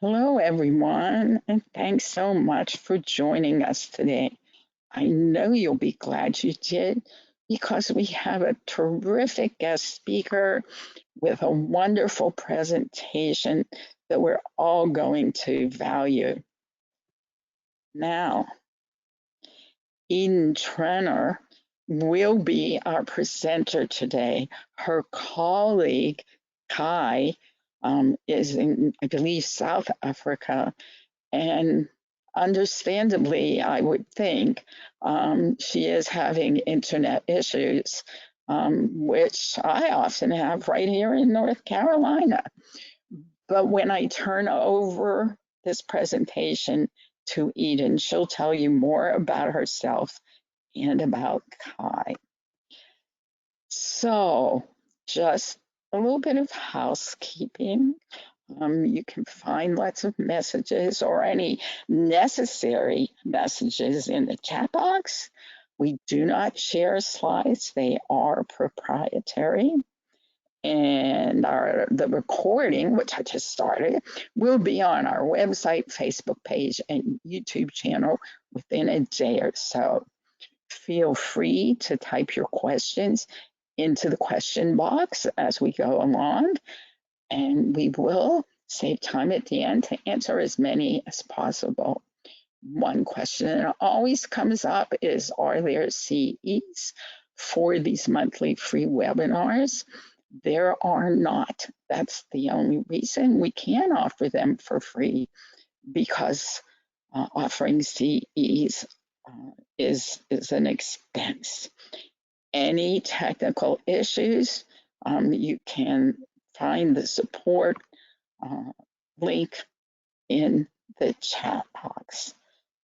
Hello, everyone, and thanks so much for joining us today. I know you'll be glad you did because we have a terrific guest speaker with a wonderful presentation that we're all going to value. Now, Eden Trenner will be our presenter today. Her colleague, Kai, is in, I believe, South Africa. And understandably, I would think she is having internet issues, which I often have right here in North Carolina. But when I turn over this presentation to Eden, she'll tell you more about herself and about Kai. So, just a little bit of housekeeping. You can find lots of messages or any necessary messages in the chat box. We do not share slides, they are proprietary. And the recording, which I just started, will be on our website, Facebook page, and YouTube channel within a day or so. Feel free to type your questions into the question box as we go along, and we will save time at the end to answer as many as possible. One question that always comes up is, are there CEs for these monthly free webinars? There are not. That's the only reason we can offer them for free, because offering CEs is an expense. Any technical issues, you can find the support link in the chat box,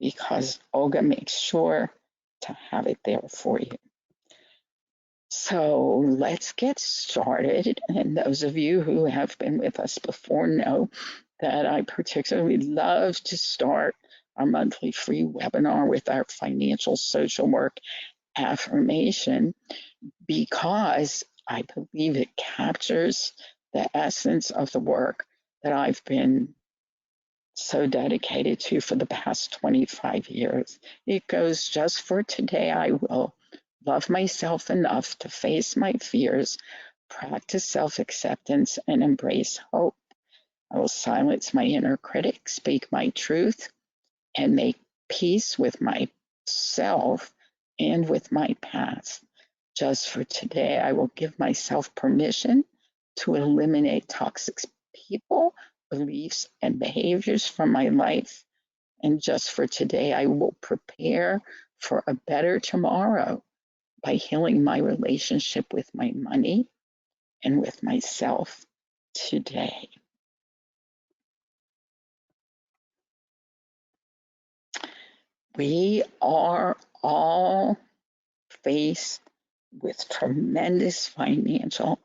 because Olga makes sure to have it there for you. So let's get started. And those of you who have been with us before know that I particularly love to start our monthly free webinar with our financial social work affirmation, because I believe it captures the essence of the work that I've been so dedicated to for the past 25 years. It goes, just for today, I will love myself enough to face my fears, practice self-acceptance, and embrace hope. I will silence my inner critic, speak my truth, and make peace with myself and with my past. Just for today, I will give myself permission to eliminate toxic people, beliefs, and behaviors from my life. And just for today, I will prepare for a better tomorrow by healing my relationship with my money and with myself today. We are all faced with tremendous financial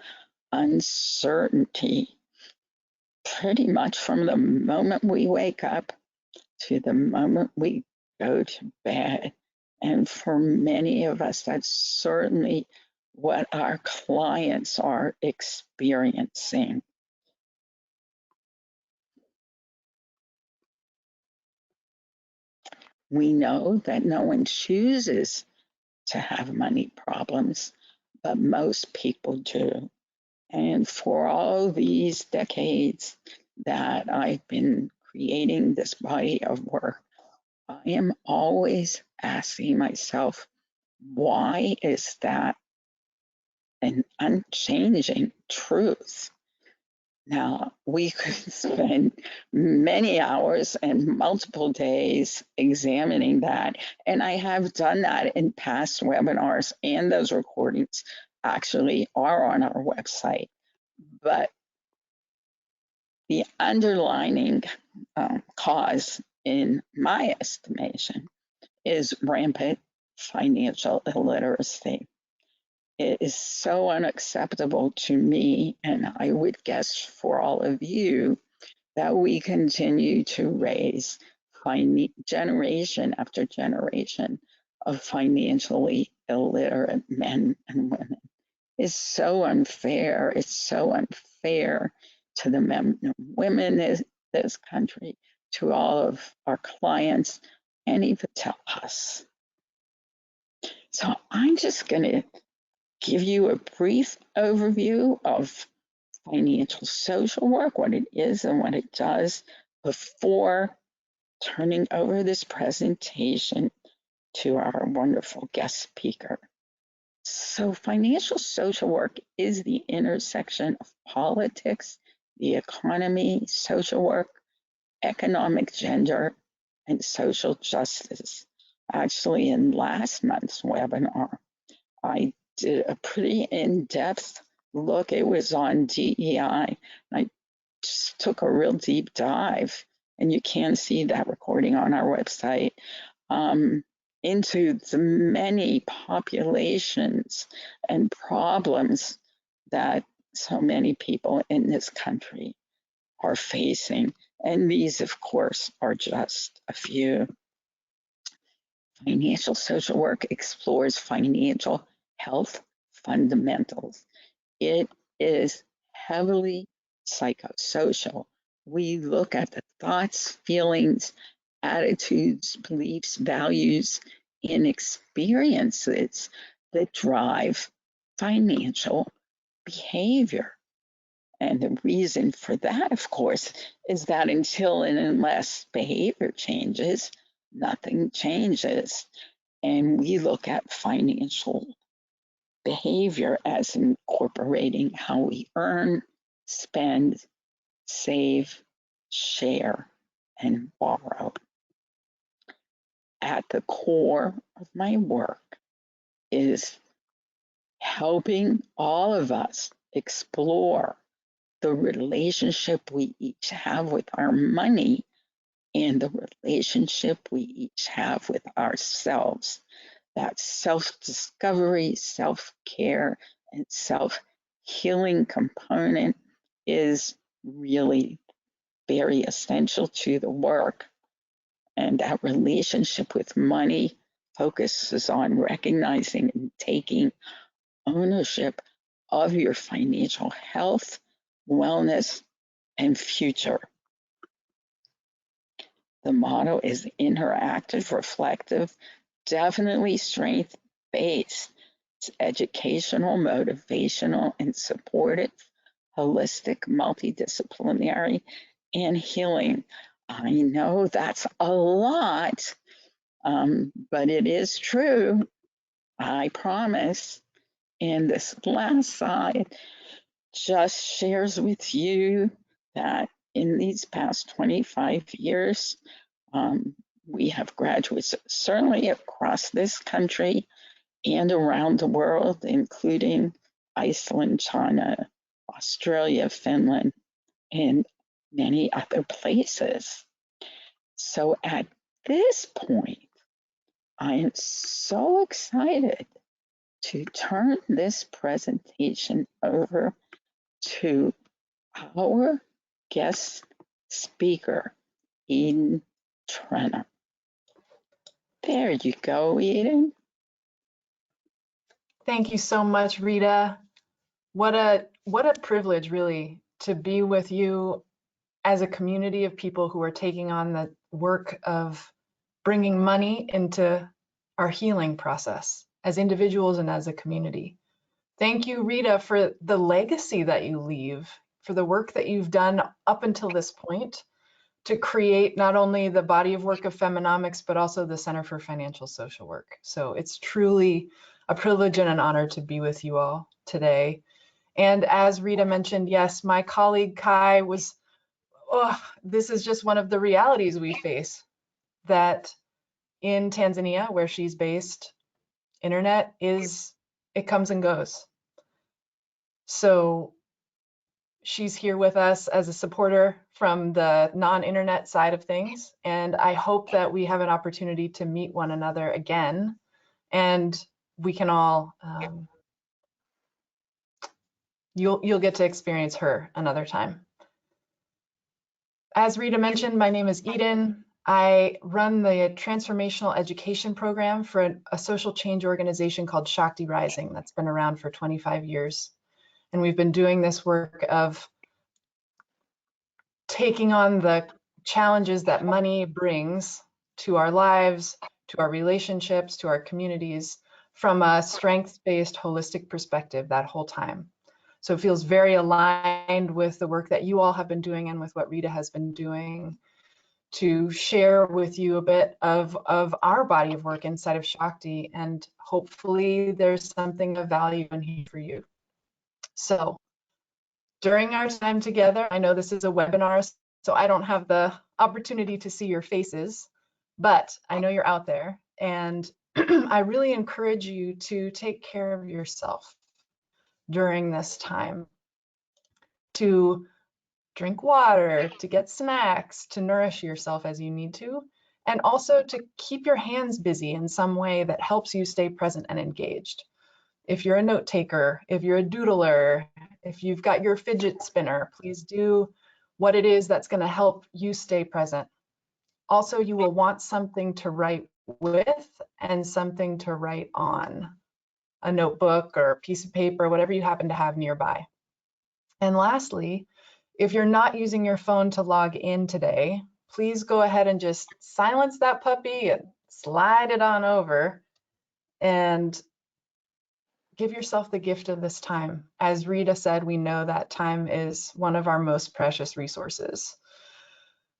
uncertainty, pretty much from the moment we wake up to the moment we go to bed. And for many of us, that's certainly what our clients are experiencing. We know that no one chooses to have money problems, but most people do. And for all these decades that I've been creating this body of work, I am always asking myself, why is that an unchanging truth? Now, we could spend many hours and multiple days examining that. And I have done that in past webinars, and those recordings actually are on our website. But the underlining cause, in my estimation, is rampant financial illiteracy. It is so unacceptable to me, and I would guess for all of you, that we continue to raise generation after generation of financially illiterate men and women. It's so unfair. It's so unfair to the men and women this country to all of our clients and even to us. So I'm just going to give you a brief overview of financial social work, what it is and what it does, before turning over this presentation to our wonderful guest speaker. So financial social work is the intersection of politics, the economy, social work, economic, gender, and social justice. Actually, in last month's webinar, I did a pretty in-depth look. It was on DEI. I just took a real deep dive, and you can see that recording on our website, into the many populations and problems that so many people in this country are facing. And these, of course, are just a few. Financial social work explores financial health fundamentals. It is heavily psychosocial. We look at the thoughts, feelings, attitudes, beliefs, values, and experiences that drive financial behavior. And the reason for that, of course, is that until and unless behavior changes, nothing changes. And we look at financial behavior as incorporating how we earn, spend, save, share, and borrow. At the core of my work is helping all of us explore the relationship we each have with our money and the relationship we each have with ourselves. That self-discovery, self-care, and self-healing component is really very essential to the work. And that relationship with money focuses on recognizing and taking ownership of your financial health, wellness, and future. The motto is interactive, reflective, definitely strength-based. It's educational, motivational, and supportive, holistic, multidisciplinary, and healing. I know that's a lot, but it is true. I promise. And this last slide just shares with you that in these past 25 years, we have graduates certainly across this country and around the world, including Iceland, China, Australia, Finland, and many other places. So at this point, I am so excited to turn this presentation over to our guest speaker, Eden Trenner. There you go, Eden. Thank you so much, Rita. What a privilege, really, to be with you as a community of people who are taking on the work of bringing money into our healing process as individuals and as a community. Thank you, Rita, for the legacy that you leave, for the work that you've done up until this point to create not only the body of work of Feminomics, but also the Center for Financial Social Work. So it's truly a privilege and an honor to be with you all today. And as Rita mentioned, yes, my colleague Kai was, this is just one of the realities we face, that in Tanzania, where she's based, internet it comes and goes. So she's here with us as a supporter from the non-internet side of things. And I hope that we have an opportunity to meet one another again, and we can all, you'll get to experience her another time. As Rita mentioned, my name is Eden. I run the transformational education program for a social change organization called Shakti Rising that's been around for 25 years. And we've been doing this work of taking on the challenges that money brings to our lives, to our relationships, to our communities from a strengths-based holistic perspective that whole time. So it feels very aligned with the work that you all have been doing and with what Rita has been doing to share with you a bit of our body of work inside of Shakti, and hopefully there's something of value in here for you. So during our time together, I know this is a webinar, so I don't have the opportunity to see your faces, but I know you're out there, and I really encourage you to take care of yourself during this time, to drink water, to get snacks, to nourish yourself as you need to, and also to keep your hands busy in some way that helps you stay present and engaged. If you're a note taker, if you're a doodler, if you've got your fidget spinner, please do what it is that's going to help you stay present. Also, you will want something to write with and something to write on, a notebook or a piece of paper, whatever you happen to have nearby. And lastly, if you're not using your phone to log in today, please go ahead and just silence that puppy and slide it on over and give yourself the gift of this time. As Rita said, we know that time is one of our most precious resources.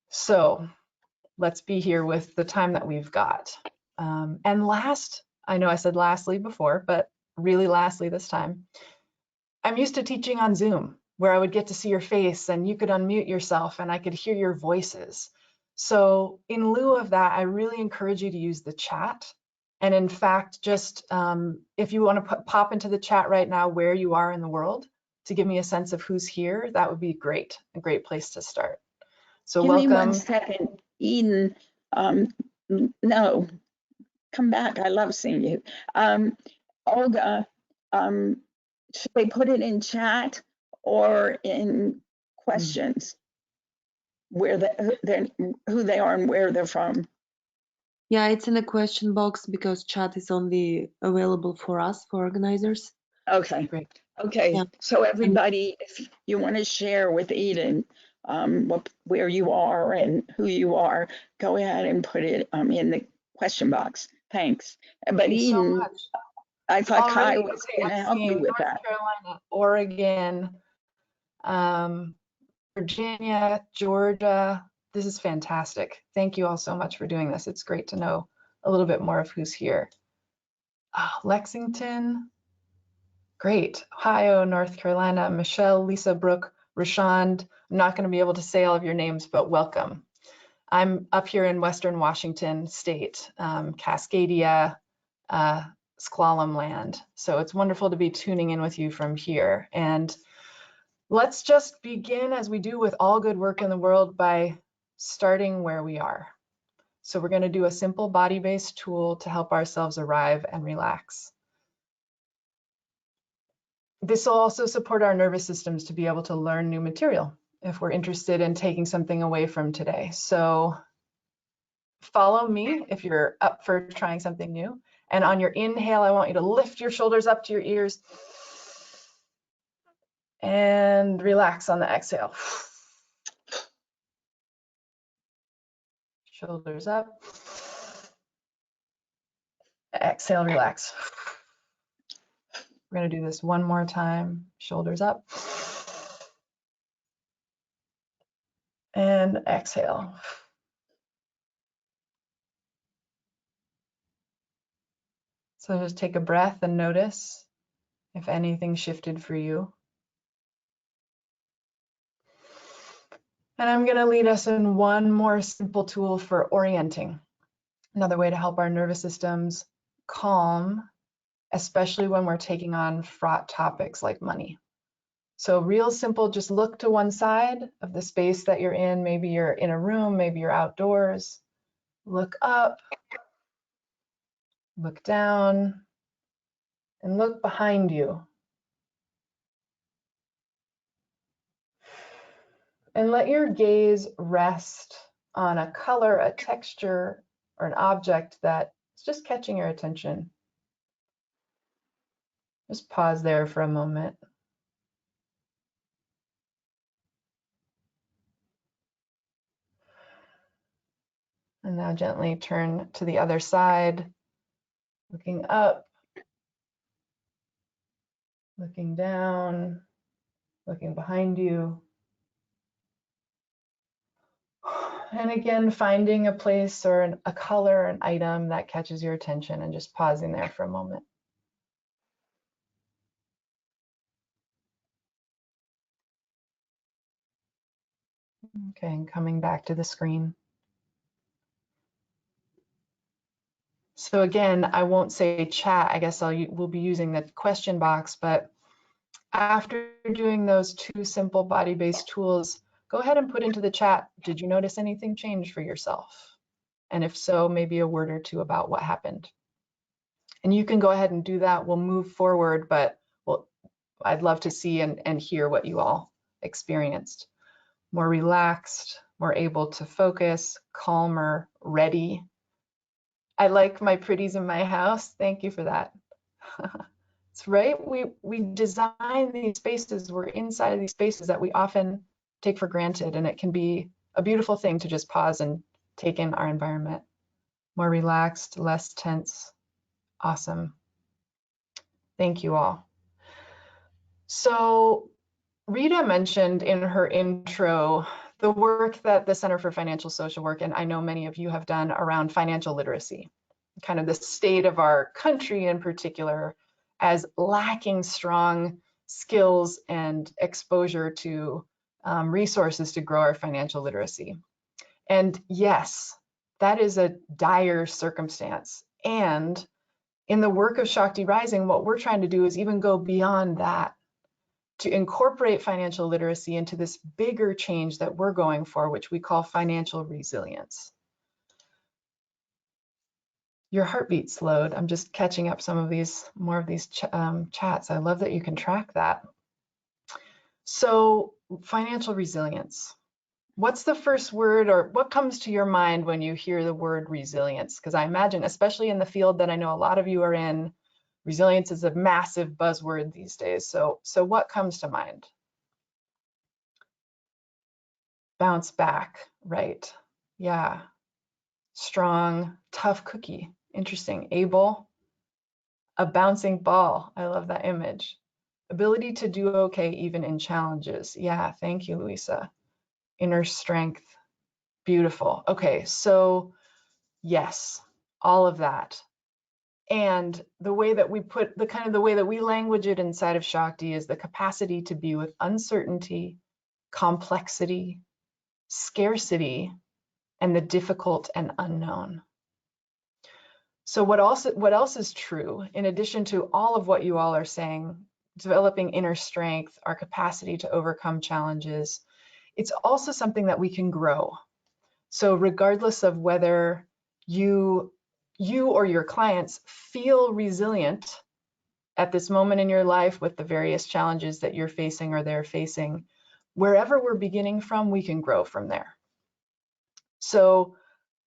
So let's be here with the time that we've got. And last, I know I said lastly before, but really lastly this time, I'm used to teaching on Zoom, where I would get to see your face and you could unmute yourself and I could hear your voices. So in lieu of that, I really encourage you to use the chat. And in fact, just if you want to pop into the chat right now where you are in the world to give me a sense of who's here, that would be great, a great place to start. So Give me 1 welcome. second, Eden. No, come back. I love seeing you. Olga, should they put it in chat or in questions? Who they are and where they're from? Yeah, it's in the question box because chat is only available for us, for organizers. Okay. Great. Okay. Yeah. So everybody, if you want to share with Eden where you are and who you are, go ahead and put it in the question box. Thanks. But Thank you so Eden, much. I thought Kai Already, was okay, going to I'm help you seeing with North that. Carolina, Oregon, Virginia, Georgia. This is fantastic. Thank you all so much for doing this. It's great to know a little bit more of who's here. Lexington, great. Ohio, North Carolina, Michelle, Lisa, Brooke, Rashond. I'm not going to be able to say all of your names, but welcome. I'm up here in Western Washington State, Cascadia, Squalum land. So it's wonderful to be tuning in with you from here. And let's just begin, as we do with all good work in the world, by starting where we are. So we're going to do a simple body-based tool to help ourselves arrive and relax. This will also support our nervous systems to be able to learn new material if we're interested in taking something away from today. So follow me if you're up for trying something new. And on your inhale, I want you to lift your shoulders up to your ears and relax on the exhale. Shoulders up. Exhale, relax. We're going to do this one more time. Shoulders up. And exhale. So just take a breath and notice if anything shifted for you. And I'm going to lead us in one more simple tool for orienting. Another way to help our nervous systems calm, especially when we're taking on fraught topics like money. So real simple, just look to one side of the space that you're in. Maybe you're in a room, maybe you're outdoors. Look up, look down, and look behind you. And let your gaze rest on a color, a texture, or an object that's just catching your attention. Just pause there for a moment. And now gently turn to the other side, looking up, looking down, looking behind you. And again, finding a place or a color, an item that catches your attention and just pausing there for a moment. Okay, and coming back to the screen. So again, I won't say chat, I guess we'll be using the question box, but after doing those 2 simple body-based tools, go ahead and put into the chat, did you notice anything change for yourself? And if so, maybe a word or 2 about what happened. And you can go ahead and do that. We'll move forward, but I'd love to see and hear what you all experienced. More relaxed, more able to focus, calmer, ready. I like my pretties in my house. Thank you for that. It's right. We design these spaces. We're inside of these spaces that we often take for granted, and it can be a beautiful thing to just pause and take in our environment. More relaxed, less tense. Awesome. Thank you all. So Rita mentioned in her intro the work that the Center for Financial Social Work, and I know many of you have done around financial literacy, kind of the state of our country in particular as lacking strong skills and exposure to resources to grow our financial literacy. And yes, that is a dire circumstance. And in the work of Shakti Rising, what we're trying to do is even go beyond that, to incorporate financial literacy into this bigger change that we're going for, which we call financial resilience. Your heartbeat slowed. I'm just catching up more of these chats. I love that you can track that. So financial resilience. What's the first word, or what comes to your mind when you hear the word resilience? Because I imagine, especially in the field that I know a lot of you are in, resilience is a massive buzzword these days. So what comes to mind? Bounce back, right? Yeah. Strong, tough cookie. Interesting. Able, a bouncing ball. I love that image. Ability to do okay even in challenges. Yeah, thank you, Louisa. Inner strength. Beautiful. Okay, so yes, all of that. And the way that we put the way that we language it inside of Shakti is the capacity to be with uncertainty, complexity, scarcity, and the difficult and unknown. So what else is true, in addition to all of what you all are saying, developing inner strength, our capacity to overcome challenges, it's also something that we can grow. So regardless of whether you or your clients feel resilient at this moment in your life with the various challenges that you're facing or they're facing, wherever we're beginning from, we can grow from there. So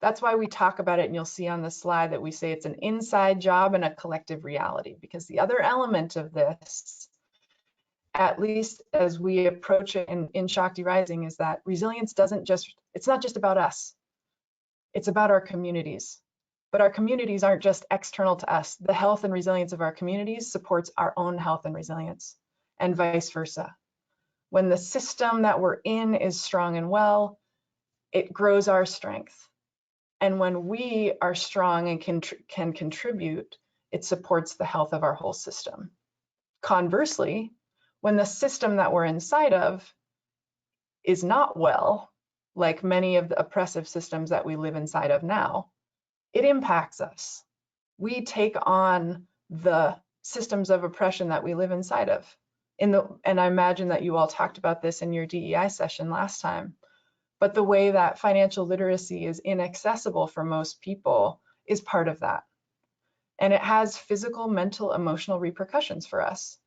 that's why we talk about it, and you'll see on the slide that we say it's an inside job and a collective reality, because the other element of this, at least as we approach it in Shakti Rising, is that resilience it's not just about us, it's about our communities. But our communities aren't just external to us. The health and resilience of our communities supports our own health and resilience, and vice versa. When the system that we're in is strong and well, it grows our strength. And when we are strong and can contribute, it supports the health of our whole system. Conversely, when the system that we're inside of is not well, like many of the oppressive systems that we live inside of now, it impacts us. We take on the systems of oppression that we live inside of. And I imagine that you all talked about this in your DEI session last time. But the way that financial literacy is inaccessible for most people is part of that. And it has physical, mental, emotional repercussions for us.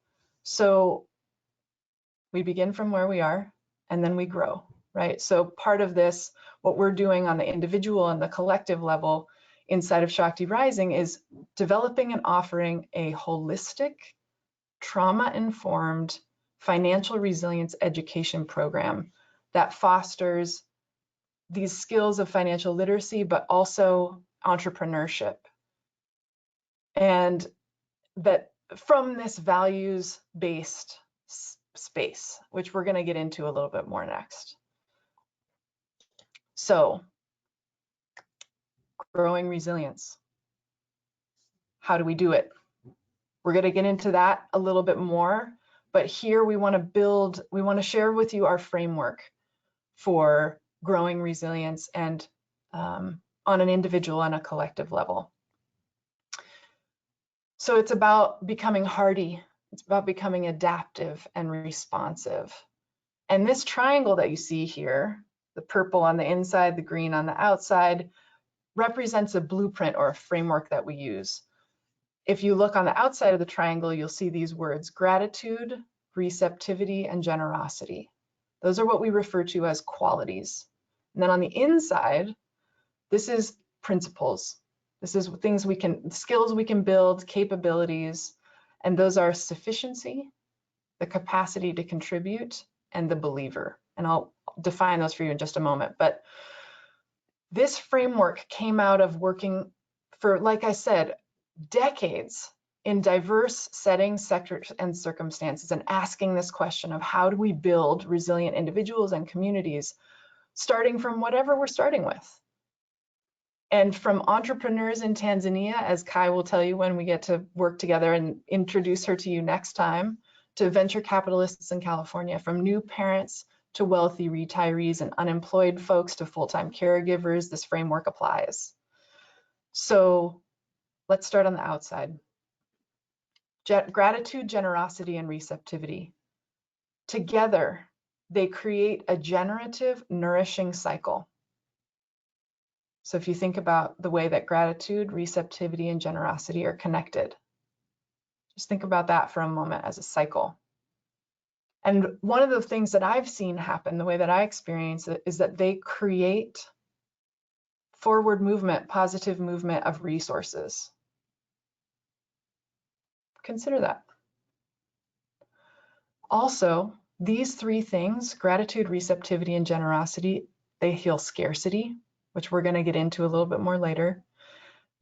So we begin from where we are, and then we grow, right? So part of this, what we're doing on the individual and the collective level inside of Shakti Rising, is developing and offering a holistic, trauma-informed financial resilience education program that fosters these skills of financial literacy, but also entrepreneurship. And that from this values-based space, which we're going to get into a little bit more next. So, growing resilience. How do we do it? We're going to get into that a little bit more, but here we want to share with you our framework for growing resilience and on an individual and a collective level. So it's about becoming hardy. It's about becoming adaptive and responsive. And this triangle that you see here, the purple on the inside, the green on the outside, represents a blueprint or a framework that we use. If you look on the outside of the triangle, you'll see these words: gratitude, receptivity, and generosity. Those are what we refer to as qualities. And then on the inside, this is principles. This is things skills we can build, capabilities, and those are sufficiency, the capacity to contribute, and the believer. And I'll define those for you in just a moment. But this framework came out of working for, like I said, decades in diverse settings, sectors, and circumstances, and asking this question of how do we build resilient individuals and communities, starting from whatever we're starting with. And from entrepreneurs in Tanzania, as Kai will tell you when we get to work together and introduce her to you next time, to venture capitalists in California, from new parents to wealthy retirees and unemployed folks to full-time caregivers, this framework applies. So let's start on the outside. Gratitude, generosity, and receptivity. Together, they create a generative, nourishing cycle. So if you think about the way that gratitude, receptivity, and generosity are connected, just think about that for a moment as a cycle. And one of the things that I've seen happen, the way that I experience it, is that they create forward movement, positive movement of resources. Consider that. Also, these three things, gratitude, receptivity, and generosity, they heal scarcity, which we're going to get into a little bit more later.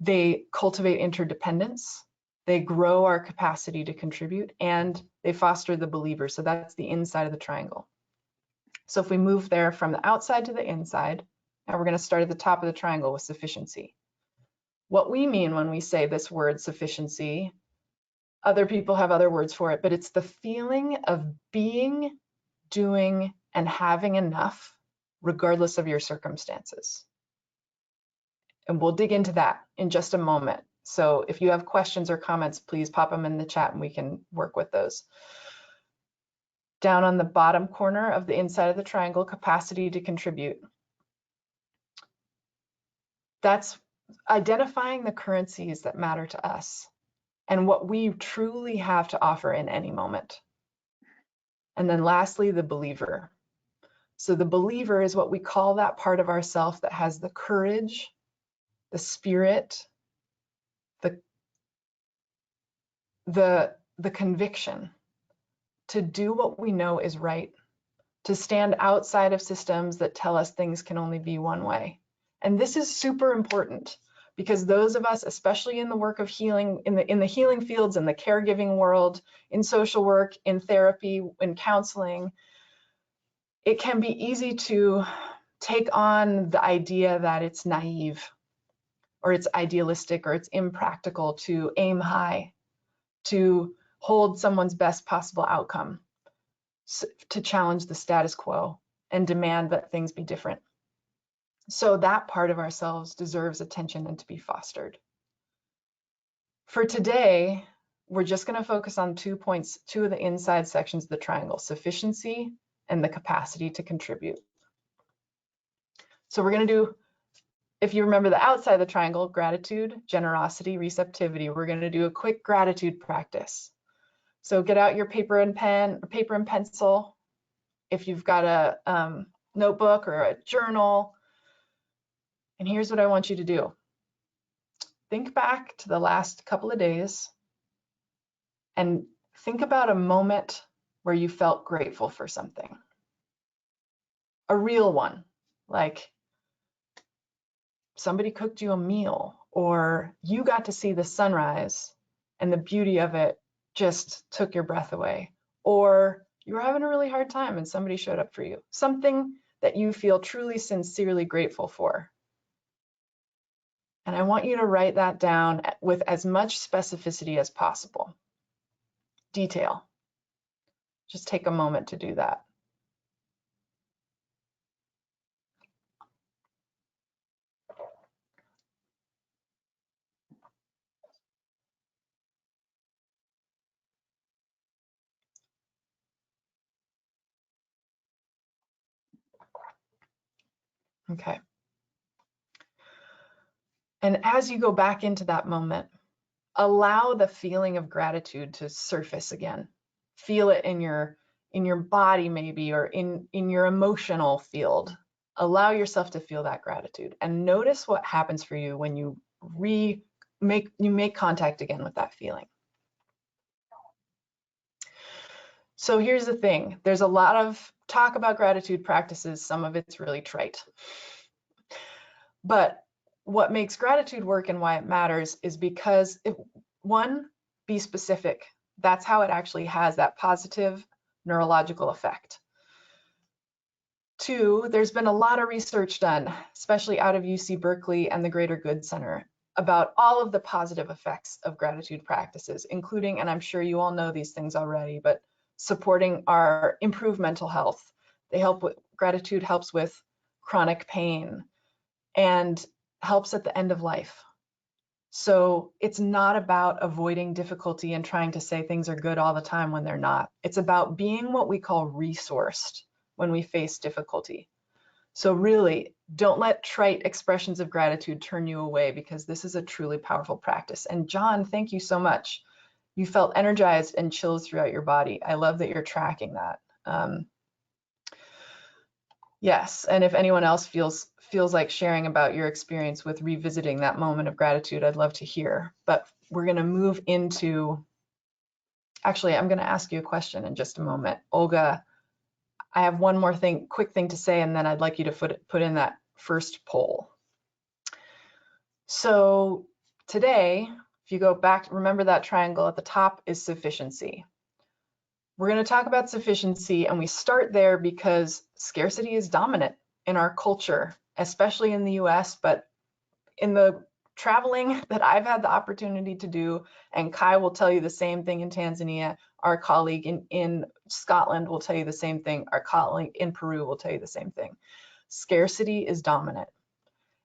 They cultivate interdependence. They grow our capacity to contribute, and they foster the believer. So that's the inside of the triangle. So if we move there from the outside to the inside, now we're going to start at the top of the triangle with sufficiency. What we mean when we say this word sufficiency, other people have other words for it, but it's the feeling of being, doing, and having enough regardless of your circumstances. And we'll dig into that in just a moment. So if you have questions or comments, please pop them in the chat and we can work with those. Down on the bottom corner of the inside of the triangle, capacity to contribute. That's identifying the currencies that matter to us and what we truly have to offer in any moment. And then lastly, the believer. So the believer is what we call that part of ourself that has the courage, the spirit, the conviction to do what we know is right, to stand outside of systems that tell us things can only be one way. And this is super important because those of us, especially in the work of healing, in the healing fields, in the caregiving world, in social work, in therapy, in counseling, it can be easy to take on the idea that it's naive or it's idealistic or it's impractical to aim high, to hold someone's best possible outcome, to challenge the status quo and demand that things be different. So that part of ourselves deserves attention and to be fostered. For today, we're just going to focus on 2 points, 2 of the inside sections of the triangle: sufficiency and the capacity to contribute. So we're going to do, if you remember the outside of the triangle, gratitude, generosity, receptivity, we're going to do a quick gratitude practice. So get out your paper and pen, or paper and pencil. If you've got a notebook or a journal. And here's what I want you to do. Think back to the last couple of days and think about a moment where you felt grateful for something. A real one, like somebody cooked you a meal, or you got to see the sunrise and the beauty of it just took your breath away, or you were having a really hard time and somebody showed up for you. Something that you feel truly, sincerely grateful for. And I want you to write that down with as much specificity as possible. Detail. Just take a moment to do that. Okay. And as you go back into that moment, allow the feeling of gratitude to surface again. Feel it in your body maybe, or in your emotional field. Allow yourself to feel that gratitude and notice what happens for you when you make contact again with that feeling. So here's the thing. There's a lot of talk about gratitude practices. Some of it's really trite. But what makes gratitude work and why it matters is because one, be specific. That's how it actually has that positive neurological effect. Two, there's been a lot of research done, especially out of UC Berkeley and the Greater Good Center, about all of the positive effects of gratitude practices, including, and I'm sure you all know these things already, but supporting our improved mental health. Gratitude helps with chronic pain and helps at the end of life. So it's not about avoiding difficulty and trying to say things are good all the time when they're not. It's about being what we call resourced when we face difficulty. So really, don't let trite expressions of gratitude turn you away, because this is a truly powerful practice. And John, thank you so much. You felt energized and chills throughout your body. I love that you're tracking that. Yes, and if anyone else feels like sharing about your experience with revisiting that moment of gratitude, I'd love to hear. But we're going to move into, actually, I'm going to ask you a question in just a moment. Olga, I have one more quick thing to say, and then I'd like you to put in that first poll. So today, if you go back, remember that triangle at the top is sufficiency. We're going to talk about sufficiency, and we start there because scarcity is dominant in our culture, especially in the US, but in the traveling that I've had the opportunity to do, and Kai will tell you the same thing in Tanzania, our colleague in Scotland will tell you the same thing, our colleague in Peru will tell you the same thing. Scarcity is dominant,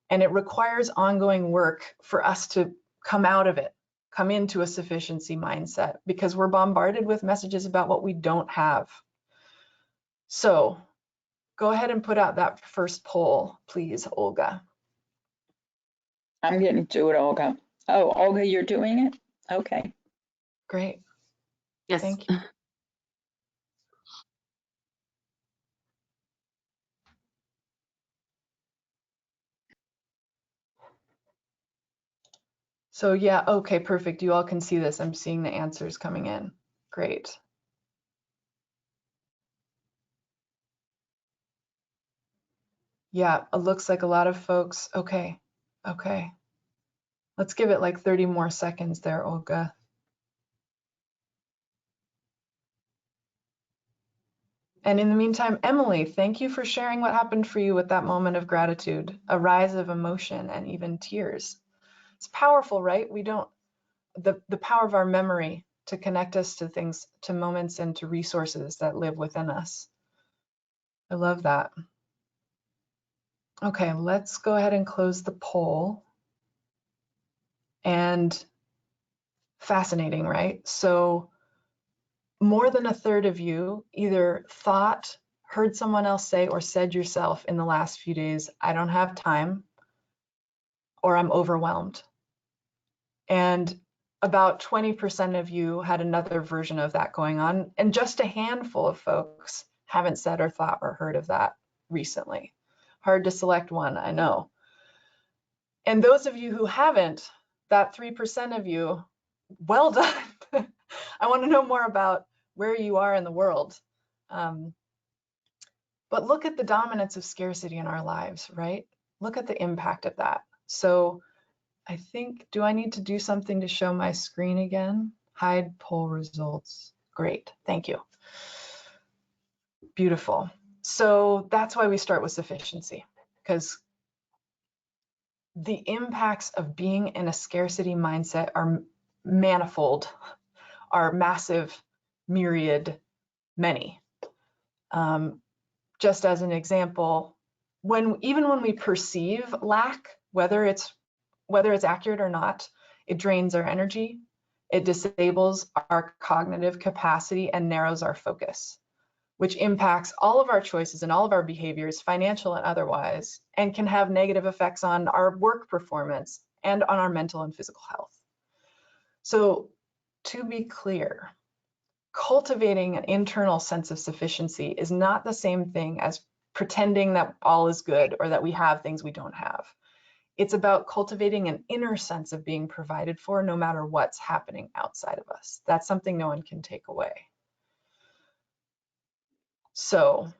and it requires ongoing work for us to come out of it, come into a sufficiency mindset, because we're bombarded with messages about what we don't have. So go ahead and put out that first poll, please, Olga. I'm going to do it, Olga. Oh, Olga, you're doing it? Okay. Great. Yes. Thank you. So yeah, okay, perfect. You all can see this. I'm seeing the answers coming in. Great. Yeah, it looks like a lot of folks. Okay. Let's give it like 30 more seconds there, Olga. And in the meantime, Emily, thank you for sharing what happened for you with that moment of gratitude, a rise of emotion and even tears. It's powerful, right? The power of our memory to connect us to things, to moments and to resources that live within us. I love that. Okay, let's go ahead and close the poll. And fascinating, right? So more than a third of you either thought, heard someone else say, or said yourself in the last few days, I don't have time, or I'm overwhelmed. And about 20% of you had another version of that going on. And just a handful of folks haven't said or thought or heard of that recently. Hard to select one, I know. And those of you who haven't, that 3% of you, well done. I want to know more about where you are in the world. But look at the dominance of scarcity in our lives, right? Look at the impact of that. So I think, do I need to do something to show my screen again? Hide poll results. Great, thank you. Beautiful. So that's why we start with sufficiency, because the impacts of being in a scarcity mindset are manifold, are massive, myriad, many. Just as an example, even when we perceive lack, whether it's accurate or not, it drains our energy, it disables our cognitive capacity and narrows our focus, which impacts all of our choices and all of our behaviors, financial and otherwise, and can have negative effects on our work performance and on our mental and physical health. So to be clear, cultivating an internal sense of sufficiency is not the same thing as pretending that all is good or that we have things we don't have. It's about cultivating an inner sense of being provided for no matter what's happening outside of us. That's something no one can take away. So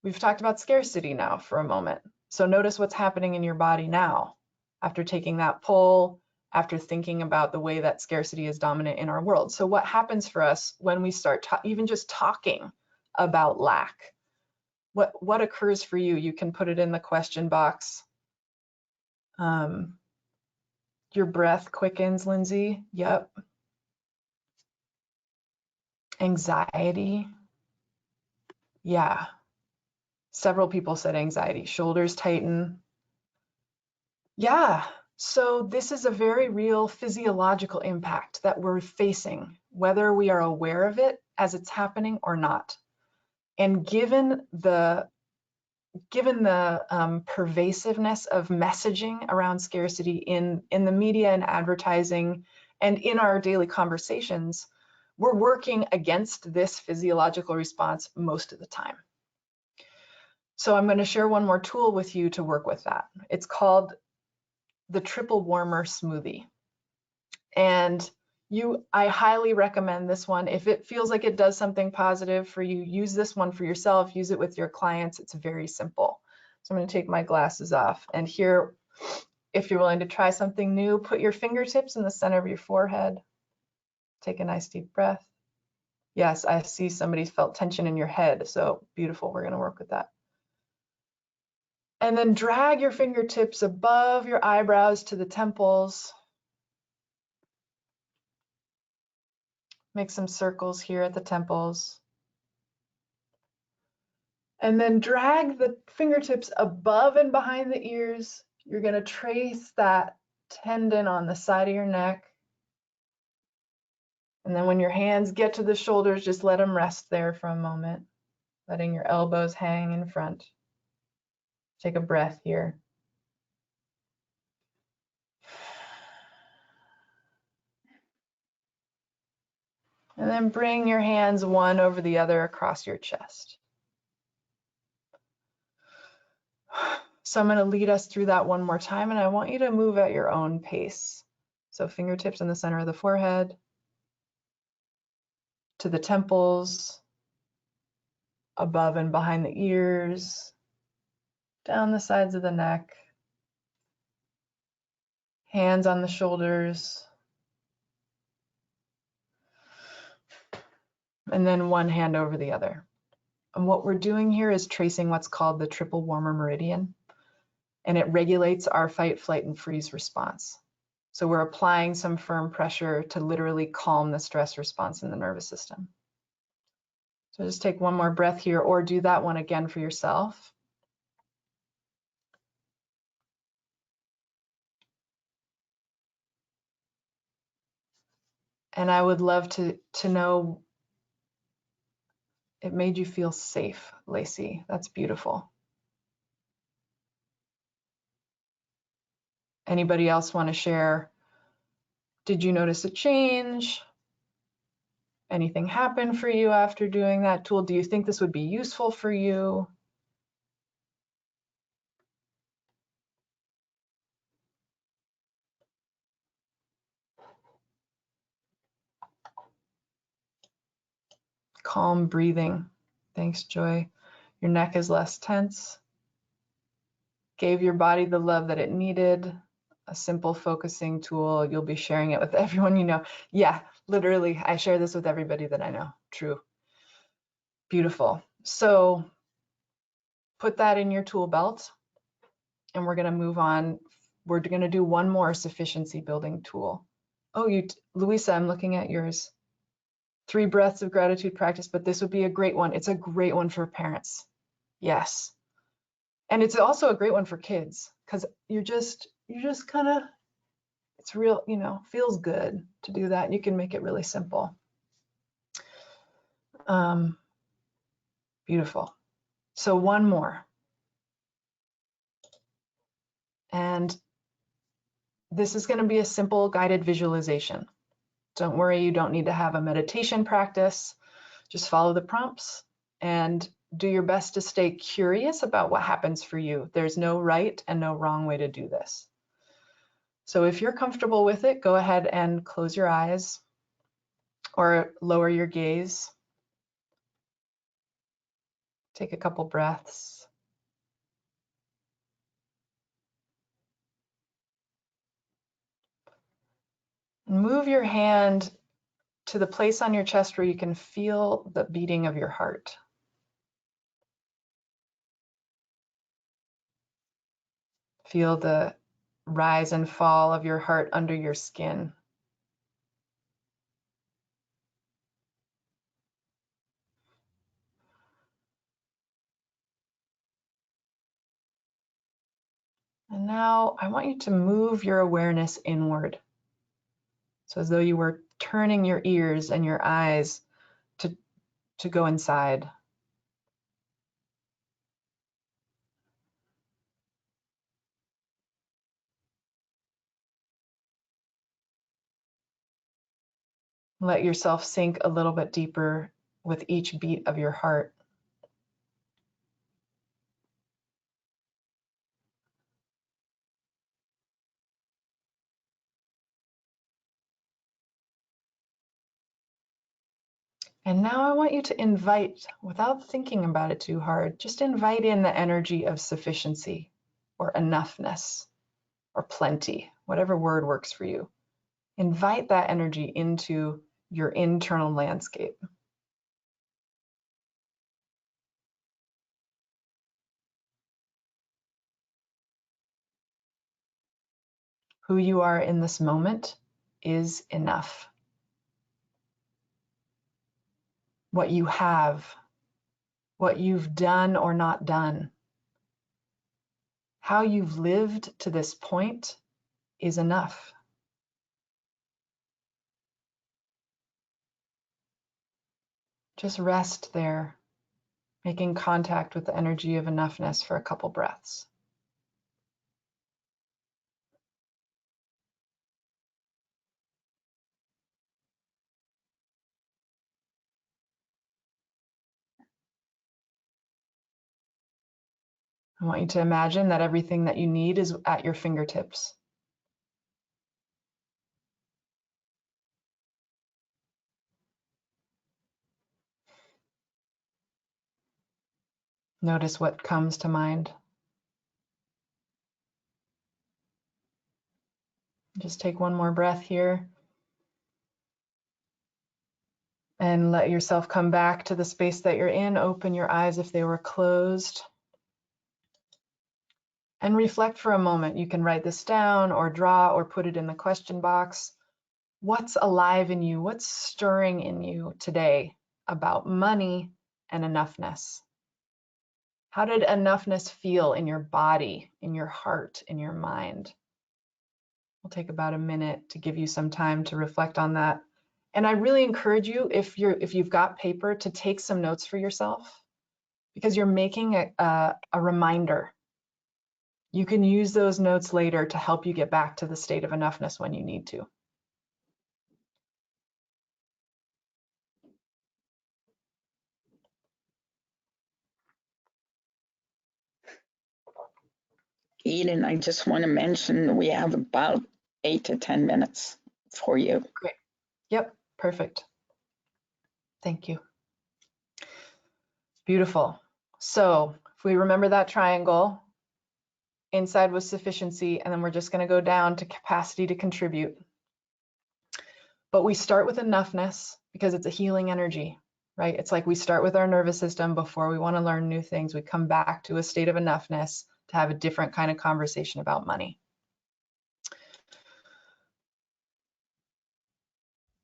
we've talked about scarcity now for a moment. So notice what's happening in your body now after taking that poll, after thinking about the way that scarcity is dominant in our world. So what happens for us when we start even just talking about lack? What occurs for you? You can put it in the question box. Your breath quickens, Lindsay. Yep. Anxiety. Yeah. Several people said anxiety. Shoulders tighten. Yeah. So this is a very real physiological impact that we're facing, whether we are aware of it as it's happening or not. And given the pervasiveness of messaging around scarcity in the media and advertising and in our daily conversations, we're working against this physiological response most of the time. So I'm going to share one more tool with you to work with that. It's called the triple warmer smoothie. And I highly recommend this one. If it feels like it does something positive for you, use this one for yourself, use it with your clients. It's very simple. So I'm going to take my glasses off. And here, if you're willing to try something new, put your fingertips in the center of your forehead. Take a nice deep breath. Yes, I see somebody's felt tension in your head. So beautiful. We're going to work with that. And then drag your fingertips above your eyebrows to the temples. Make some circles here at the temples. And then drag the fingertips above and behind the ears. You're going to trace that tendon on the side of your neck. And then when your hands get to the shoulders, just let them rest there for a moment, letting your elbows hang in front. Take a breath here. And then bring your hands one over the other across your chest. So I'm going to lead us through that one more time, and I want you to move at your own pace. So fingertips in the center of the forehead, to the temples, above and behind the ears, down the sides of the neck, hands on the shoulders, and then one hand over the other. And what we're doing here is tracing what's called the triple warmer meridian, and it regulates our fight, flight, and freeze response. So we're applying some firm pressure to literally calm the stress response in the nervous system. So just take one more breath here, or do that one again for yourself. And I would love to know it made you feel safe, Lacey. That's beautiful. Anybody else want to share? Did you notice a change? Anything happen for you after doing that tool? Do you think this would be useful for you? Calm breathing. Thanks, Joy. Your neck is less tense. gave your body the love that it needed. A simple focusing tool. You'll be sharing it with everyone you know. Yeah, literally, I share this with everybody that I know. True. Beautiful. So put that in your tool belt, and we're going to move on. We're going to do one more sufficiency building tool. Oh, Louisa, I'm looking at yours. 3 breaths of gratitude practice, but this would be a great one. It's a great one for parents. Yes. And it's also a great one for kids, because you're just kind of, it's real, feels good to do that. You can make it really simple. Beautiful. So one more. And this is going to be a simple guided visualization. Don't worry, you don't need to have a meditation practice. Just follow the prompts and do your best to stay curious about what happens for you. There's no right and no wrong way to do this. So if you're comfortable with it, go ahead and close your eyes or lower your gaze. Take a couple breaths. Move your hand to the place on your chest where you can feel the beating of your heart. Feel the rise and fall of your heart under your skin. And now I want you to move your awareness inward. So as though you were turning your ears and your eyes to go inside. Let yourself sink a little bit deeper with each beat of your heart. And now I want you to invite, without thinking about it too hard, just invite in the energy of sufficiency or enoughness or plenty, whatever word works for you. Invite that energy into your internal landscape. Who you are in this moment is enough. What you have, what you've done or not done, how you've lived to this point is enough. Just rest there, making contact with the energy of enoughness for a couple breaths. I want you to imagine that everything that you need is at your fingertips. Notice what comes to mind. Just take one more breath here. And let yourself come back to the space that you're in. Open your eyes if they were closed. And reflect for a moment. You can write this down or draw or put it in the question box. What's alive in you? What's stirring in you today about money and enoughness? How did enoughness feel in your body, in your heart, in your mind? We'll take about a minute to give you some time to reflect on that. And I really encourage you, if you've got paper, to take some notes for yourself, because you're making a reminder. You can use those notes later to help you get back to the state of enoughness when you need to. Eden, I just want to mention we have about 8 to 10 minutes for you. Great. Yep, perfect. Thank you. Beautiful. So if we remember that triangle, inside was sufficiency, and then we're just going to go down to capacity to contribute. But we start with enoughness because it's a healing energy, right? It's like we start with our nervous system before we want to learn new things. We come back to a state of enoughness to have a different kind of conversation about money.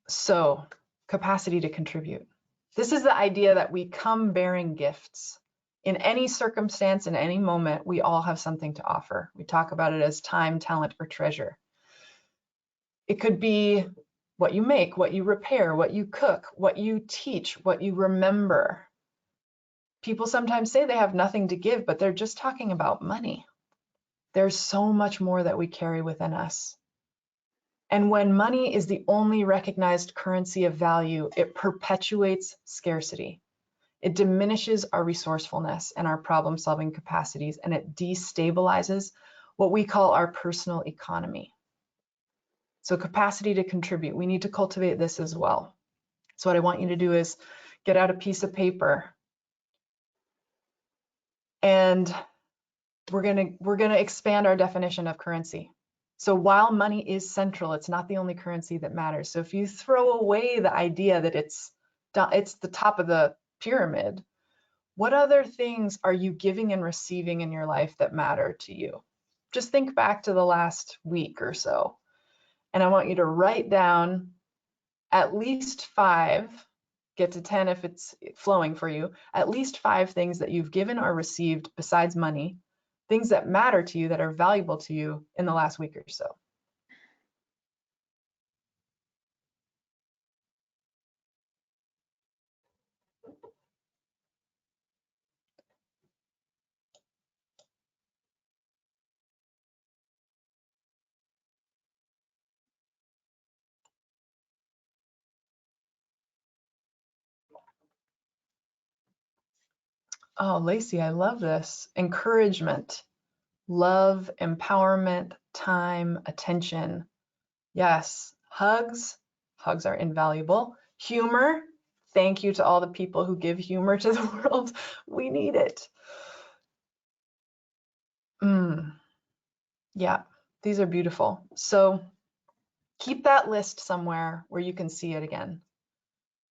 So, capacity to contribute. This is the idea that we come bearing gifts. In any circumstance, in any moment, we all have something to offer. We talk about it as time, talent, or treasure. It could be what you make, what you repair, what you cook, what you teach, what you remember. People sometimes say they have nothing to give, but they're just talking about money. There's so much more that we carry within us. And when money is the only recognized currency of value, it perpetuates scarcity. It diminishes our resourcefulness and our problem-solving capacities, and it destabilizes what we call our personal economy. So capacity to contribute, we need to cultivate this as well. So what I want you to do is get out a piece of paper, and we're gonna expand our definition of currency. So while money is central, it's not the only currency that matters. So if you throw away the idea that it's the top of the pyramid, what other things are you giving and receiving in your life that matter to you? Just think back to the last week or so. And I want you to write down at least 5, get to 10 if it's flowing for you, at least 5 things that you've given or received besides money, things that matter to you, that are valuable to you in the last week or so. Oh, Lacey, I love this. Encouragement, love, empowerment, time, attention. Yes, hugs. Hugs are invaluable. Humor. Thank you to all the people who give humor to the world. We need it. Yeah, these are beautiful. So keep that list somewhere where you can see it again,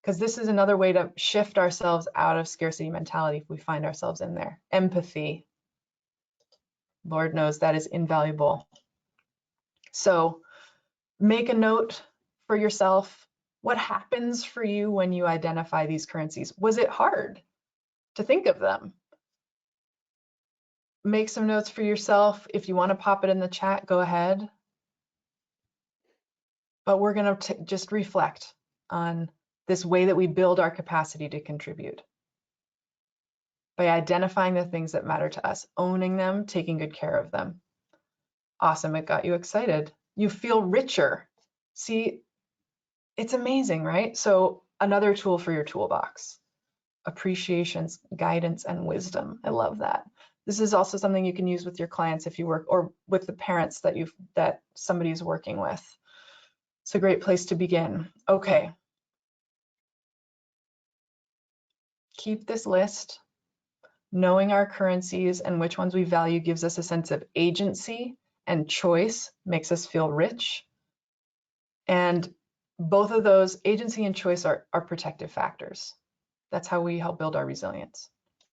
because this is another way to shift ourselves out of scarcity mentality if we find ourselves in there. Empathy. Lord knows that is invaluable. So make a note for yourself. What happens for you when you identify these currencies? Was it hard to think of them? Make some notes for yourself. If you want to pop it in the chat, go ahead. But we're going to just reflect on this way that we build our capacity to contribute by identifying the things that matter to us, owning them, taking good care of them. Awesome, it got you excited. You feel richer. See, it's amazing, right? So another tool for your toolbox, appreciations, guidance, and wisdom. I love that. This is also something you can use with your clients if you work, or with the parents that somebody's working with. It's a great place to begin. Okay. Keep this list. Knowing our currencies and which ones we value gives us a sense of agency, and choice makes us feel rich. And both of those, agency and choice, are protective factors. That's how we help build our resilience.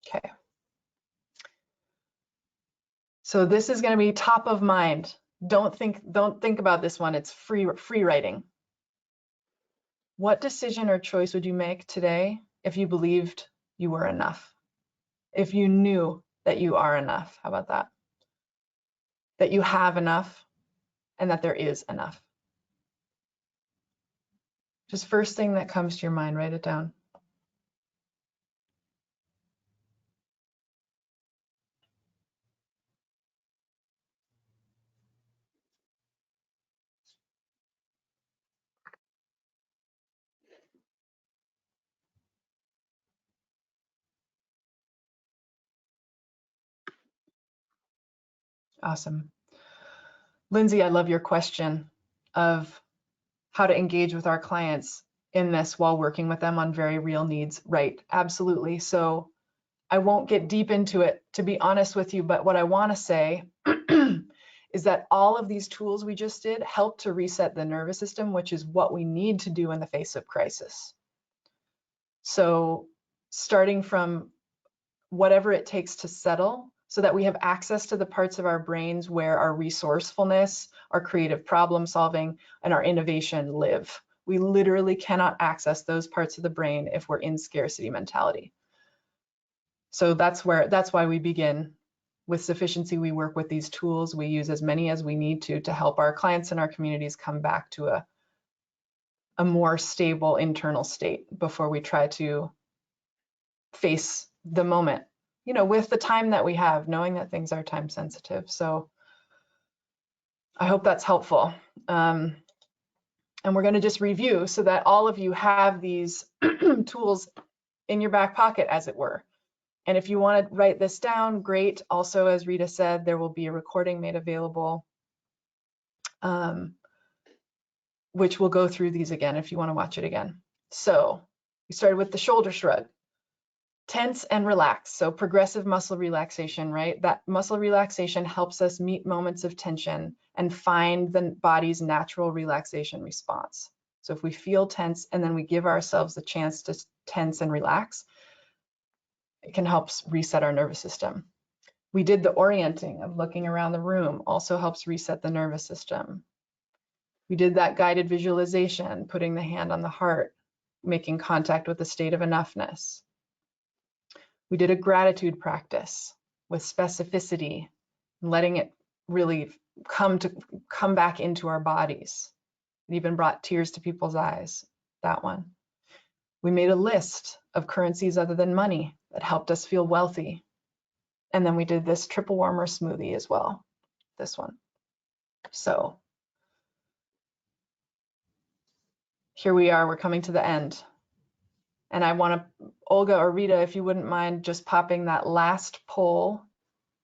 Okay. So this is going to be top of mind. Don't think about this one. It's free writing. What decision or choice would you make today if you believed you were enough? If you knew that you are enough? How about that? That you have enough and that there is enough. Just first thing that comes to your mind, write it down. Awesome. Lindsay, I love your question of how to engage with our clients in this while working with them on very real needs. Right, absolutely. So I won't get deep into it, to be honest with you, but what I want to say is that all of these tools we just did help to reset the nervous system, which is what we need to do in the face of crisis. So starting from whatever it takes to settle, so that we have access to the parts of our brains where our resourcefulness, our creative problem solving, and our innovation live. We literally cannot access those parts of the brain if we're in scarcity mentality. So that's why we begin with sufficiency. We work with these tools. We use as many as we need to help our clients and our communities come back to a more stable internal state before we try to face the moment, you know, with the time that we have, knowing that things are time sensitive. So I hope that's helpful. And we're going to just review so that all of you have these tools in your back pocket, as it were. And if you want to write this down, great. Also, as Rita said, there will be a recording made available, which will go through these again if you want to watch it again. So we started with the shoulder shrug. Tense and relax. So progressive muscle relaxation, right? That muscle relaxation helps us meet moments of tension and find the body's natural relaxation response. So if we feel tense and then we give ourselves the chance to tense and relax, it can help reset our nervous system. We did the orienting of looking around the room, also helps reset the nervous system. We did that guided visualization, putting the hand on the heart, making contact with the state of enoughness. We did a gratitude practice with specificity, letting it really come back into our bodies. It even brought tears to people's eyes, that one. We made a list of currencies other than money that helped us feel wealthy. And then we did this triple warmer smoothie as well, this one. So here we are, we're coming to the end. And I want to, Olga or Rita, if you wouldn't mind just popping that last poll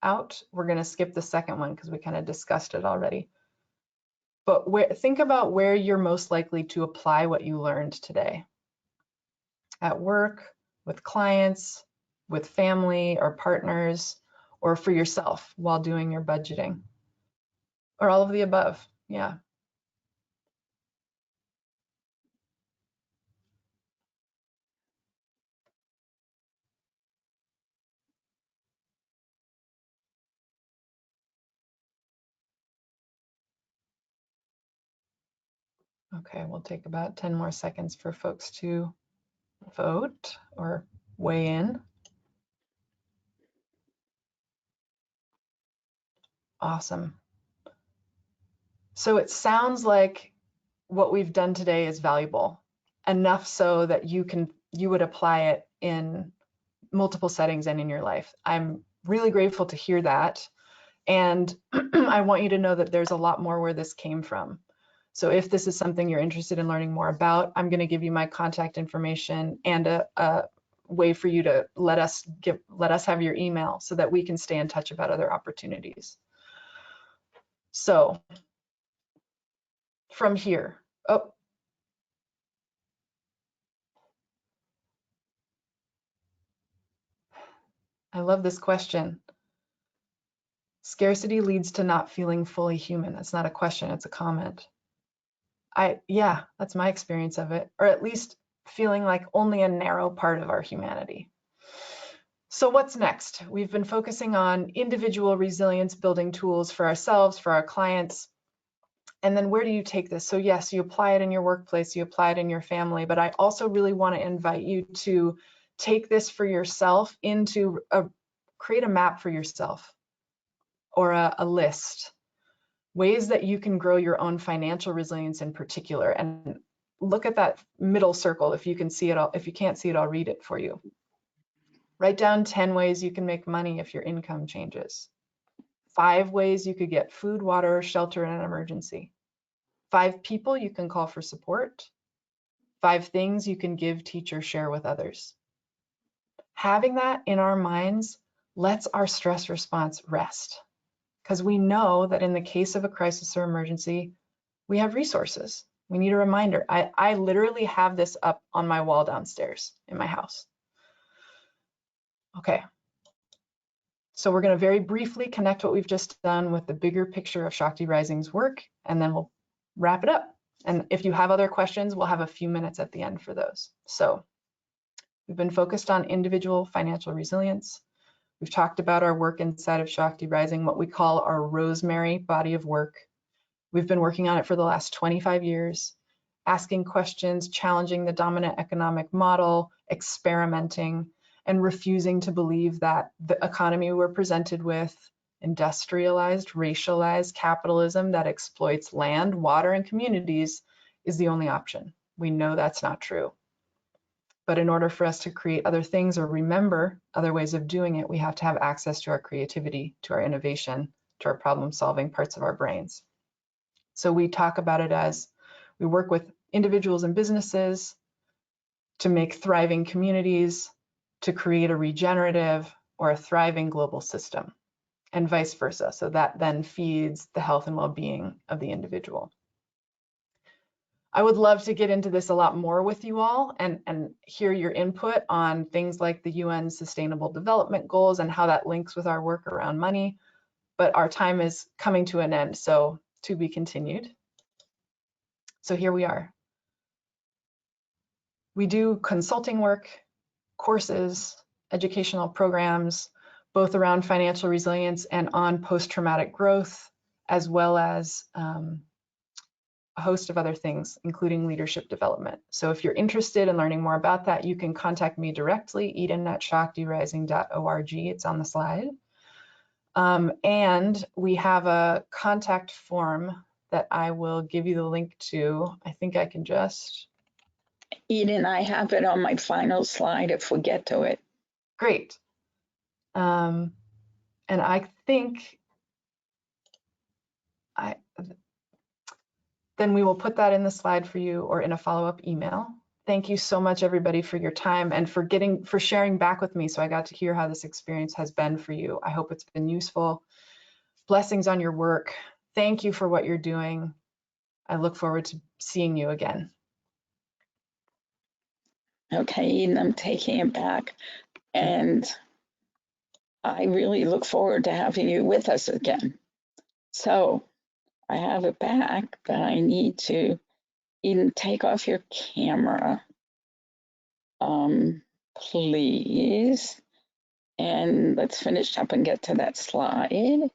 out. We're going to skip the second one because we kind of discussed it already. But think about where you're most likely to apply what you learned today. At work, with clients, with family or partners, or for yourself while doing your budgeting, or all of the above. Yeah. Okay, we'll take about 10 more seconds for folks to vote or weigh in. Awesome. So it sounds like what we've done today is valuable, enough so that you would apply it in multiple settings and in your life. I'm really grateful to hear that. And I want you to know that there's a lot more where this came from. So if this is something you're interested in learning more about, I'm going to give you my contact information and a way for you to let us have your email so that we can stay in touch about other opportunities. So from here, oh, I love this question. Scarcity leads to not feeling fully human. That's not a question, it's a comment. Yeah, that's my experience of it, or at least feeling like only a narrow part of our humanity. So what's next? We've been focusing on individual resilience building tools for ourselves, for our clients. And then where do you take this? So yes, you apply it in your workplace, you apply it in your family, but I also really want to invite you to take this for yourself into create a map for yourself or a list. Ways that you can grow your own financial resilience in particular, and look at that middle circle. If you can see it all, if you can't see it, I'll read it for you. Write down 10 ways you can make money if your income changes. 5 ways you could get food, water, shelter in an emergency. 5 people you can call for support. 5 things you can give, teach, or share with others. Having that in our minds lets our stress response rest, because we know that in the case of a crisis or emergency, we have resources. We need a reminder. I literally have this up on my wall downstairs in my house. Okay. So we're going to very briefly connect what we've just done with the bigger picture of Shakti Rising's work, and then we'll wrap it up. And if you have other questions, we'll have a few minutes at the end for those. So we've been focused on individual financial resilience. We've talked about our work inside of Shakti Rising, what we call our rosemary body of work. We've been working on it for the last 25 years, asking questions, challenging the dominant economic model, experimenting, and refusing to believe that the economy we're presented with, industrialized, racialized capitalism that exploits land, water, and communities, is the only option. We know that's not true. But in order for us to create other things or remember other ways of doing it, we have to have access to our creativity, to our innovation, to our problem-solving parts of our brains. So we talk about it as we work with individuals and businesses to make thriving communities, to create a regenerative or a thriving global system, and vice versa. So that then feeds the health and well-being of the individual. I would love to get into this a lot more with you all and hear your input on things like the UN Sustainable Development Goals and how that links with our work around money, but our time is coming to an end, so to be continued. So here we are. We do consulting work, courses, educational programs, both around financial resilience and on post-traumatic growth, as well as a host of other things, including leadership development. So if you're interested in learning more about that, you can contact me directly, eden@shaktirising.org. It's on the slide. And we have a contact form that I will give you the link to. I think I can just... Eden, I have it on my final slide if we get to it. Great. And I think then we will put that in the slide for you or in a follow-up email. Thank you so much, everybody, for your time and for sharing back with me, so I got to hear how this experience has been for you. I hope it's been useful. Blessings on your work. Thank you for what you're doing. I look forward to seeing you again. Okay, Eden, I'm taking it back, and I really look forward to having you with us again. So I have it back, but I need to Eden, take off your camera, please. And let's finish up and get to that slide.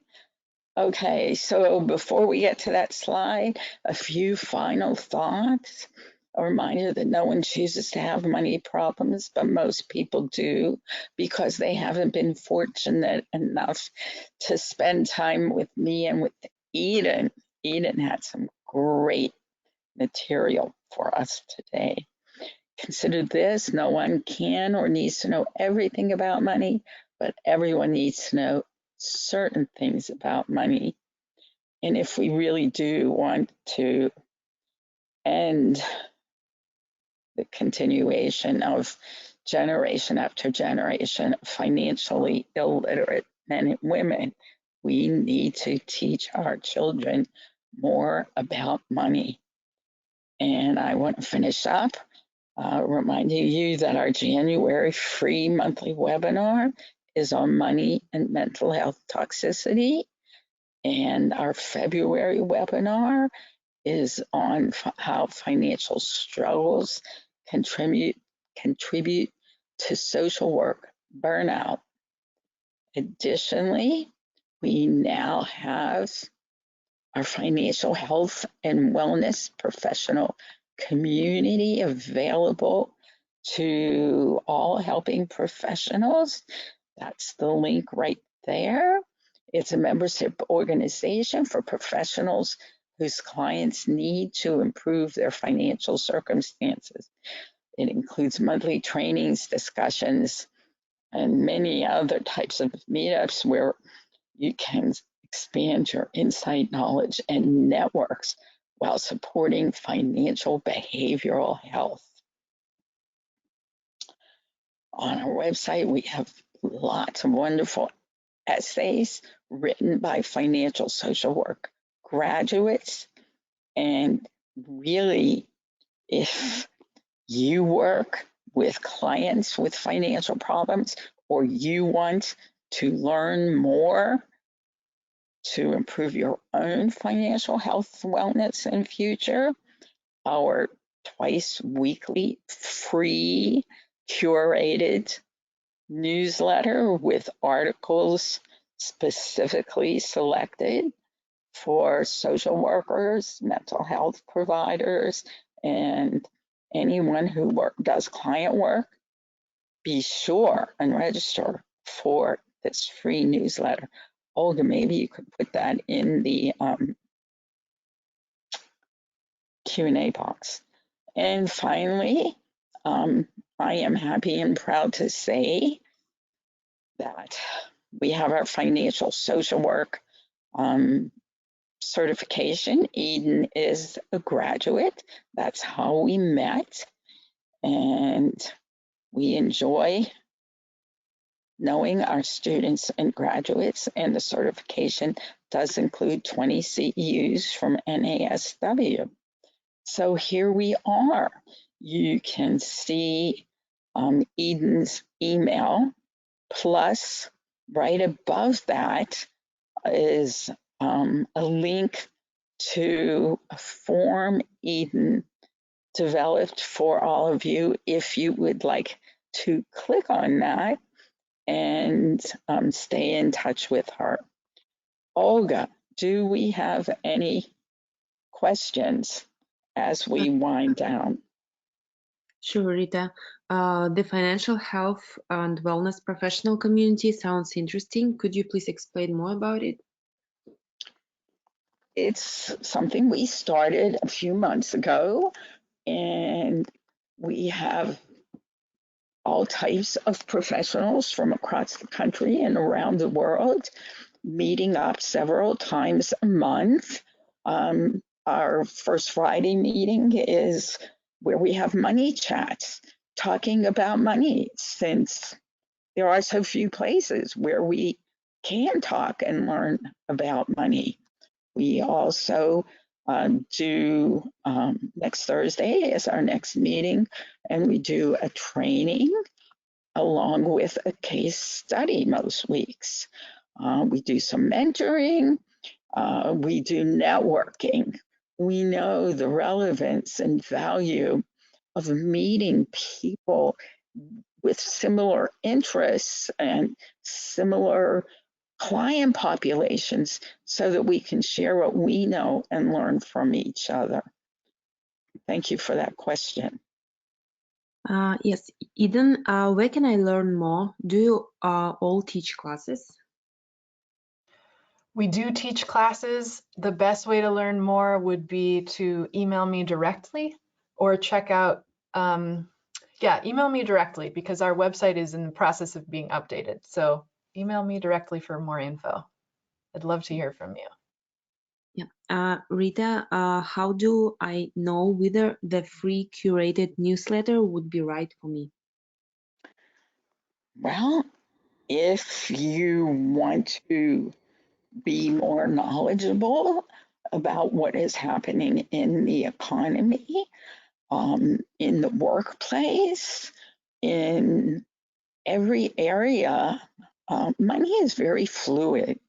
Okay, so before we get to that slide, a few final thoughts. A reminder that no one chooses to have money problems, but most people do because they haven't been fortunate enough to spend time with me and with Eden. Eden had some great material for us today. Consider this, no one can or needs to know everything about money, but everyone needs to know certain things about money. And if we really do want to end the continuation of generation after generation of financially illiterate men and women, we need to teach our children more about money. And I want to finish up reminding you that our January free monthly webinar is on money and mental health toxicity. And our February webinar is on how financial struggles contribute to social work burnout. Additionally, we now have our financial health and wellness professional community available to all helping professionals. That's the link right there. It's a membership organization for professionals whose clients need to improve their financial circumstances. It includes monthly trainings, discussions, and many other types of meetups where you can expand your insight, knowledge, and networks while supporting financial behavioral health. On our website, we have lots of wonderful essays written by financial social work graduates. And really, if you work with clients with financial problems or you want to learn more to improve your own financial health, wellness, and future, our twice weekly free curated newsletter with articles specifically selected for social workers, mental health providers, and anyone who does client work. Be sure and register for this free newsletter. Olga, maybe you could put that in the Q&A box. And finally, I am happy and proud to say that we have our financial social work certification. Eden is a graduate. That's how we met. And we enjoy knowing our students and graduates, and the certification does include 20 CEUs from NASW. So here we are. You can see Eden's email, plus right above that is a link to a form Eden developed for all of you if you would like to click on that and stay in touch with her. Olga, do we have any questions as we wind down? Sure, Rita. The financial health and wellness professional community sounds interesting. Could you please explain more about it? It's something we started a few months ago, and we have all types of professionals from across the country and around the world meeting up several times a month. Our first Friday meeting is where we have money chats, talking about money, since there are so few places where we can talk and learn about money. We also do next Thursday is our next meeting, and we do a training along with a case study most weeks. We do some mentoring, we do networking. We know the relevance and value of meeting people with similar interests and similar client populations so that we can share what we know and learn from each other. Thank you for that question. Yes, Eden, where can I learn more? Do you all teach classes? We do teach classes. The best way to learn more would be to email me directly or check out, email me directly because our website is in the process of being updated. So email me directly for more info. I'd love to hear from you. Yeah. Rita, how do I know whether the free curated newsletter would be right for me? Well, if you want to be more knowledgeable about what is happening in the economy, in the workplace, in every area, money is very fluid.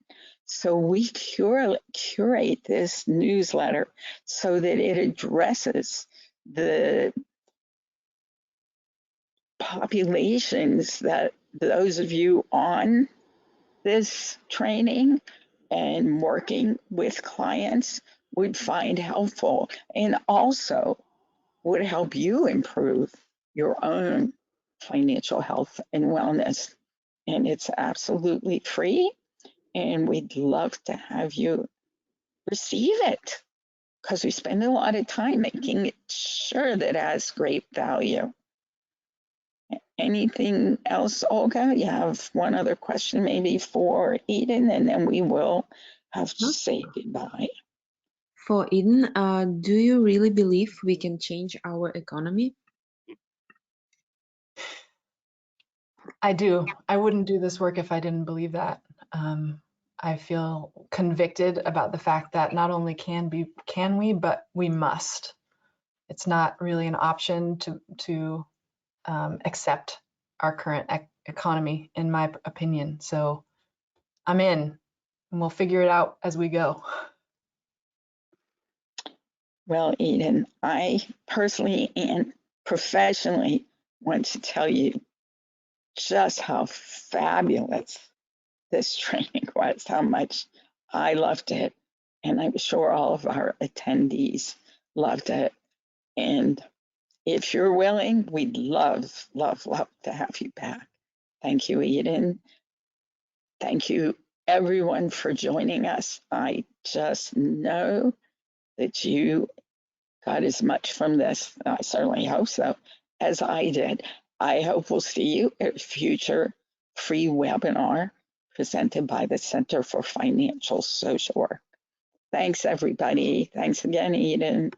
So we curate this newsletter so that it addresses the populations that those of you on this training and working with clients would find helpful, and also would help you improve your own financial health and wellness. And it's absolutely free, and we'd love to have you receive it because we spend a lot of time making sure that it has great value. Anything else, Olga? You have one other question maybe for Eden, and then we will have to say goodbye. For Eden, do you really believe we can change our economy? I do. I wouldn't do this work if I didn't believe that. I feel convicted about the fact that not only can we, but we must. It's not really an option to accept our current economy, in my opinion. So I'm in, and we'll figure it out as we go. Well, Eden, I personally and professionally want to tell you just how fabulous this training was, how much I loved it. And I'm sure all of our attendees loved it. And if you're willing, we'd love, love, love to have you back. Thank you, Eden. Thank you, everyone, for joining us. I just know that you got as much from this, I certainly hope so, as I did. I hope we'll see you at a future free webinar presented by the Center for Financial Social Work. Thanks, everybody. Thanks again, Eden.